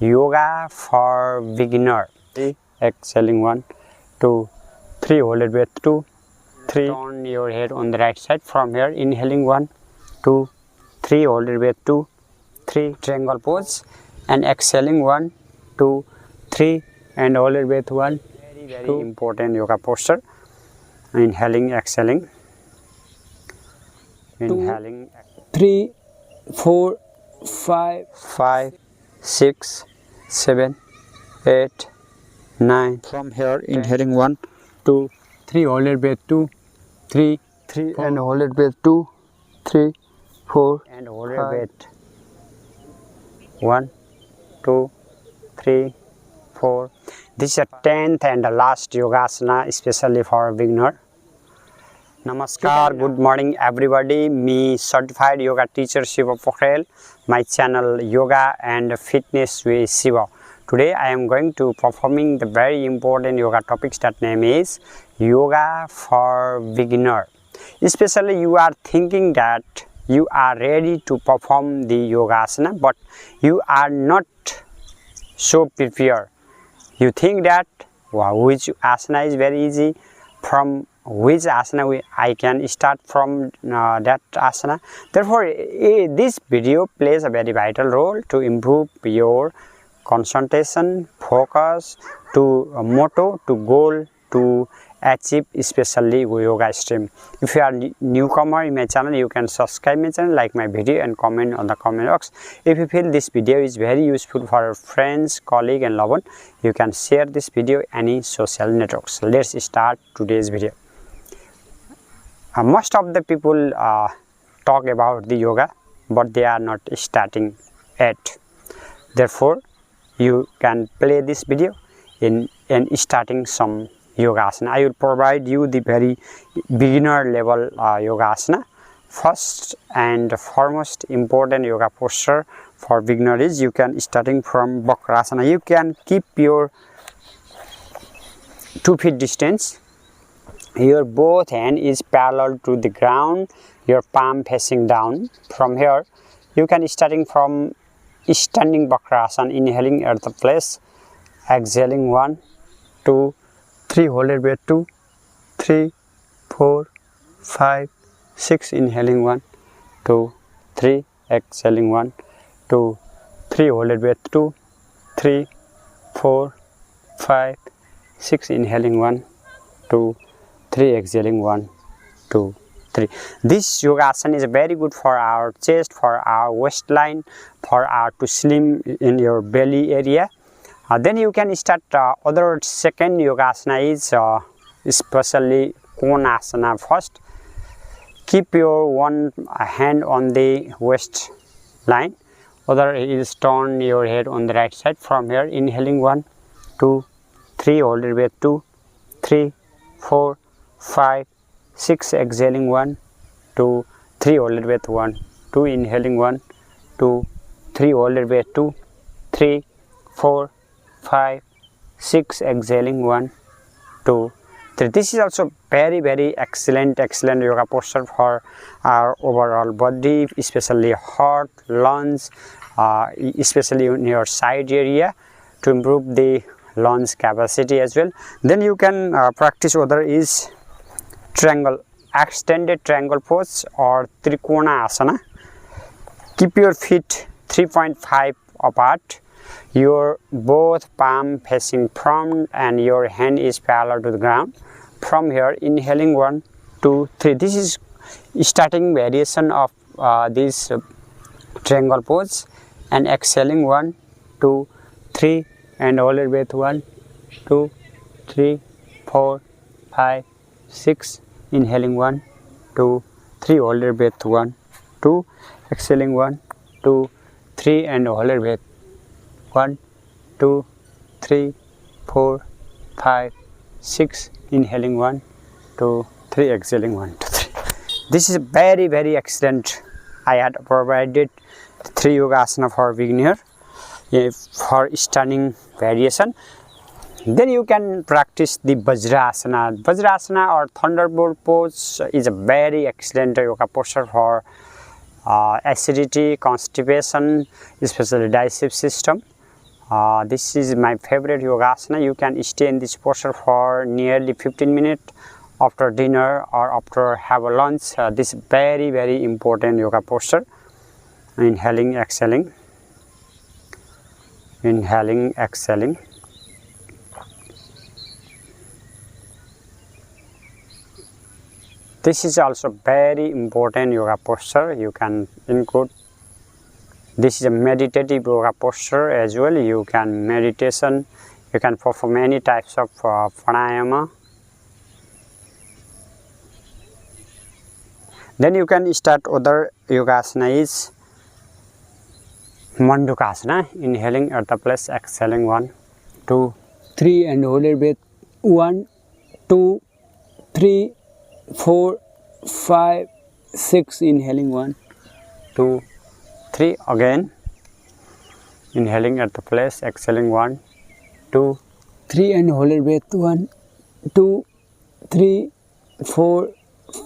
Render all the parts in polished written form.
yoga for beginner. Exhaling 1, 2, 3. Hold it breath 2, 3. Turn your head on the right side. From here, inhaling 1, 2, 3. Hold it breath 2, 3. Triangle pose and exhaling 1, 2, 3. And hold it breath 1, very important yoga posture. Inhaling, exhaling. Inhaling, 3, 4, 5, 6, 7, 8, 9. From here, inhaling 1, 2, 3. Hold it breath 2, 3, 3. And hold it breath 2, 3, 4. And hold it breath 1, 2, 3, 4. This is a 10th and the last yogasana, especially for beginner. Namaskar, good morning everybody. Me certified yoga teacher Shiva Pokhrel. My channel Yoga and Fitness with Shiva. Today I am going to performing the very important yoga topics that name is yoga for beginner. Especially you are thinking that you are ready to perform the yogasana, but you are not so prepared. You think that which asana is very easy, from which asana I can start from that asana. Therefore, this video plays a very vital role to improve your concentration, focus, to motto, to goal, to achieve, especially yoga stream. If you are newcomer in my channel, you can subscribe my channel, like my video and comment on the comment box. If you feel this video is very useful for your friends, colleague and loved one, you can share this video any social networks. Let's start today's video. Most of the people talk about the yoga, but they are not starting yet. Therefore, you can play this video in starting some yoga asana. I will provide you the very beginner level yoga asana. First and foremost important yoga posture for beginner is you can starting from Vakrasana. You can keep your 2 feet distance. Your both hand is parallel to the ground, your palm facing down. From here, you can starting from standing Vakrasana, inhaling at the place, exhaling 1, 2, 3. Hold it breath 2, 3, 4, 5, 6. Inhaling 1, 2, 3. Exhaling 1, 2, 3. Hold it breath 2, 3, 4, 5, 6. Inhaling 1, 2, 3. Exhaling 1, 2, 3. This yoga asana is very good for our chest, for our waistline, for our to slim in your belly area. Then you can start other second yoga asana is especially Konasana. First, keep your one hand on the waist line, other is turn your head on the right side. From here, inhaling 1, 2, 3. Hold it breath 2, 3, 4, 5, 6. Exhaling 1, 2, 3. Hold it breath 1, 2. Inhaling 1, 2, 3. Hold it breath 2, 3, 4, 5, 6. Exhaling 1, 2, 3. This is also very excellent yoga posture for our overall body, especially heart, lungs, especially in your side area, to improve the lungs capacity as well. Then you can practice other is triangle, extended triangle pose or Trikona asana. Keep your feet 3.5 apart, your both palm facing front and your hand is parallel to the ground. From here, inhaling 1, 2, 3. This is starting variation of this triangle pose, and exhaling 1, 2, 3. And hold it breath 1, 2, 3, 4, 5, 6. Inhaling 1, 2, 3. Hold it breath 1, 2. Exhaling 1, 2, 3. And hold it breath 1, 2, 3, 4, 5, 6. Inhaling 1, 2, 3. Exhaling 1, 2, 3. This is very excellent. I had provided 3 yoga asana for beginner for standing variation. Then you can practice the Vajrasana. Vajrasana or Thunderbolt pose is a very excellent yoga posture for acidity, constipation, especially digestive system. This is my favorite yogasana. You can stay in this posture for nearly 15 minutes after dinner or after have a lunch. This is very important yoga posture. Inhaling, exhaling. Inhaling, exhaling. This is also very important yoga posture. You can include. This is a meditative yoga posture as well. You can meditation. You can perform any types of pranayama. Then you can start other yogasana is Mandukasana. Inhaling at the place, exhaling 1, 2, 3 and hold your breath. 1, 2, 3, 4, 5, 6. Inhaling 1, 2, 3. Again. Inhaling at the place, exhaling 1, 2, 3 and hold your breath. 1, 2, 3, 4,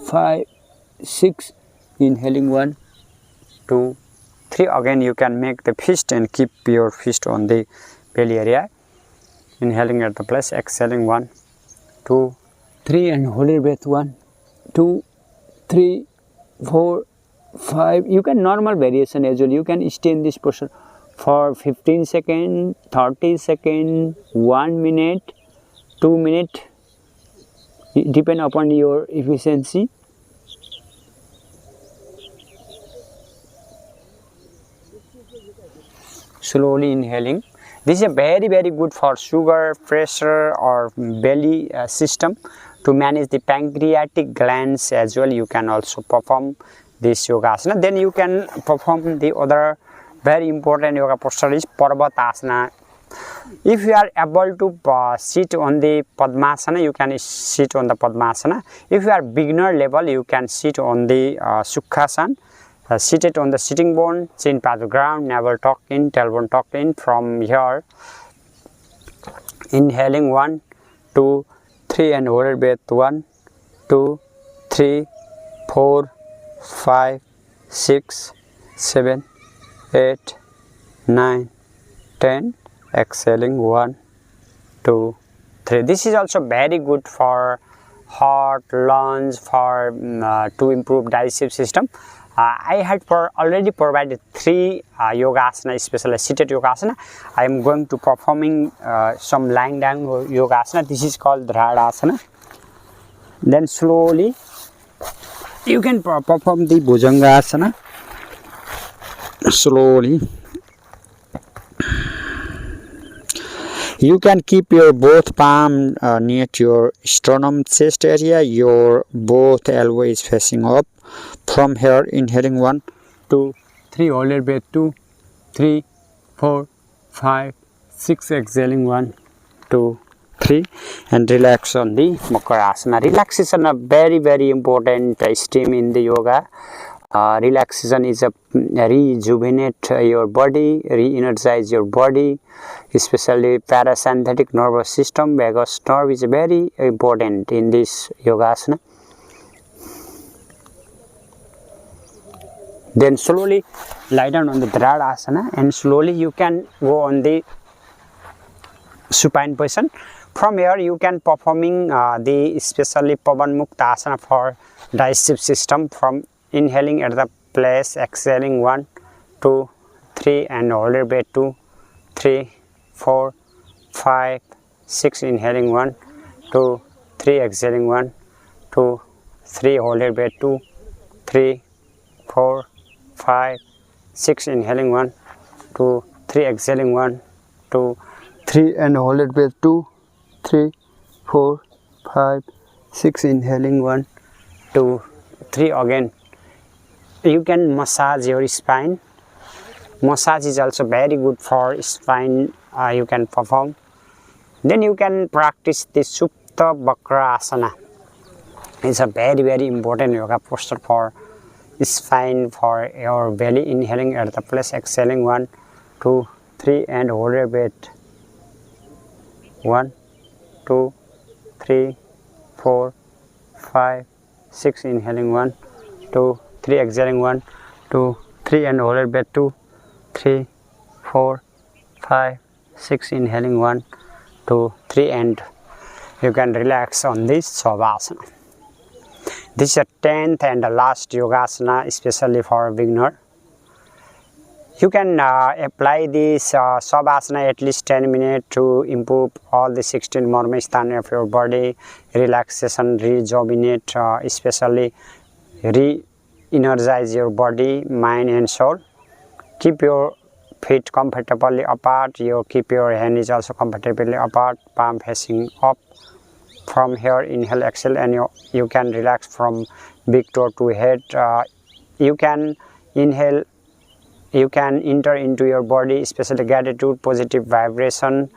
5, 6. Inhaling 1, 2, 3. Again you can make the fist and keep your fist on the belly area. Inhaling at the place, exhaling 1, 2, 3 and hold your breath. 1, 2, 3, 4, 5. You can normal variation as well. You can stay in this posture for 15 seconds, 30 seconds, 1 minute, 2 minutes. It depends upon your efficiency. Slowly inhaling. This is very good for sugar, pressure or belly system. To manage the pancreatic glands as well, you can also perform this yogasana. Then you can perform the other very important yoga posture is Parvatasana. If you are able to sit on the Padmasana, you can sit on the Padmasana. If you are beginner level, you can sit on the Sukhasana. Seated on the sitting bone, chin pad to ground, navel tuck in, tailbone tuck in. From here, inhaling 1, 2, 3 and hold your breath. 1, 2, 3, 4, 5, 6, 7, 8, 9, 10. Exhaling 1, 2, 3. This is also very good for heart, lungs, for to improve digestive system. I had already provided 3 yogasana, especially seated yogasana. I am going to performing some lying down yogasana. This is called Dhradasana. Then slowly you can perform the Bhujangasana. Slowly you can keep your both palm near to your sternum chest area. Your both elbow is facing up. From here, inhaling 1, 2, 3, hold your breath. 2, 3, 4, 5, 6. Exhaling 1, 2, 3, and relax on the Makarasana. Relaxation is very important stream in the yoga. Relaxation is a rejuvenate your body, re-energize your body, especially parasympathetic nervous system. Vagus nerve is very important in this yogasana. Then slowly lie down on the Dhradasana and slowly you can go on the supine position. From here you can performing the especially Pavan Mukta Asana for digestive system. From inhaling at the place, exhaling 1, 2, 3 and hold your breath. 2, 3, 4, 5, 6. Inhaling 1, 2, 3. Exhaling 1, 2, 3. Hold your breath. 2, 3, 4, 5, 6. Inhaling 1, 2, 3. Exhaling 1, 2, 3 and hold it breath. 2, 3, 4, 5, 6. Inhaling 1, 2, 3. Again you can massage your spine. Massage is also very good for spine. You can perform. Then you can practice the Supta Vakrasana. It's a very important yoga posture for spine, for your belly. Inhaling at the place, exhaling 1, 2, 3 and hold your breath. 1, 2, 3, 4, 5, 6. Inhaling 1, 2, 3. Exhaling 1, 2, 3 and hold your breath. 2, 3, 4, 5, 6 inhaling, 1 2 3, and you can relax on this Savasana. This is a 10th and the last Yogasana, especially for beginner. You can apply this Savasana at least 10 minutes to improve all the 16 marmasthan of your body, relaxation, rejuvenate, especially re-energize your body, mind and soul. Keep your feet comfortably apart, keep your hand is also comfortably apart, palm facing up. From here, inhale, exhale, and you can relax from big toe to head. You can inhale, you can enter into your body, especially gratitude, positive vibration,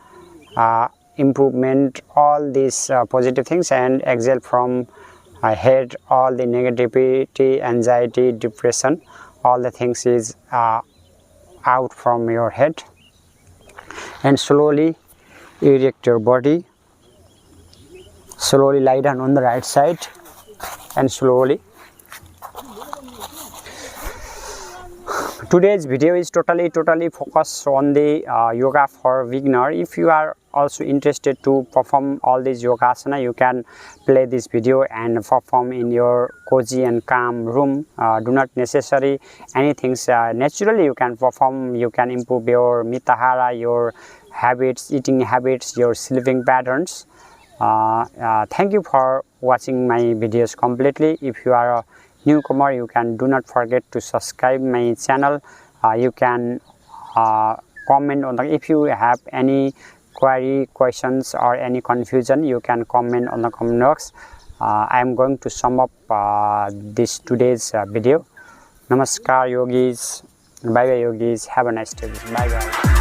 improvement, all these positive things, and exhale from head, all the negativity, anxiety, depression, all the things is out from your head. And slowly erect your body. Slowly lie down on the right side and slowly. Today's video is totally focused on the yoga for beginner. If you are also interested to perform all these yogasana, you can play this video and perform in your cozy and calm room. Do not necessary anything. Naturally you can perform, you can improve your mitahara, your habits, eating habits, your sleeping patterns. Thank you for watching my videos completely. If you are a newcomer, you can do not forget to subscribe my channel. You can comment on the, if you have any query, questions or any confusion, you can comment on the comment box. I am going to sum up this today's video. Namaskar yogis, bye bye yogis, have a nice day, bye bye.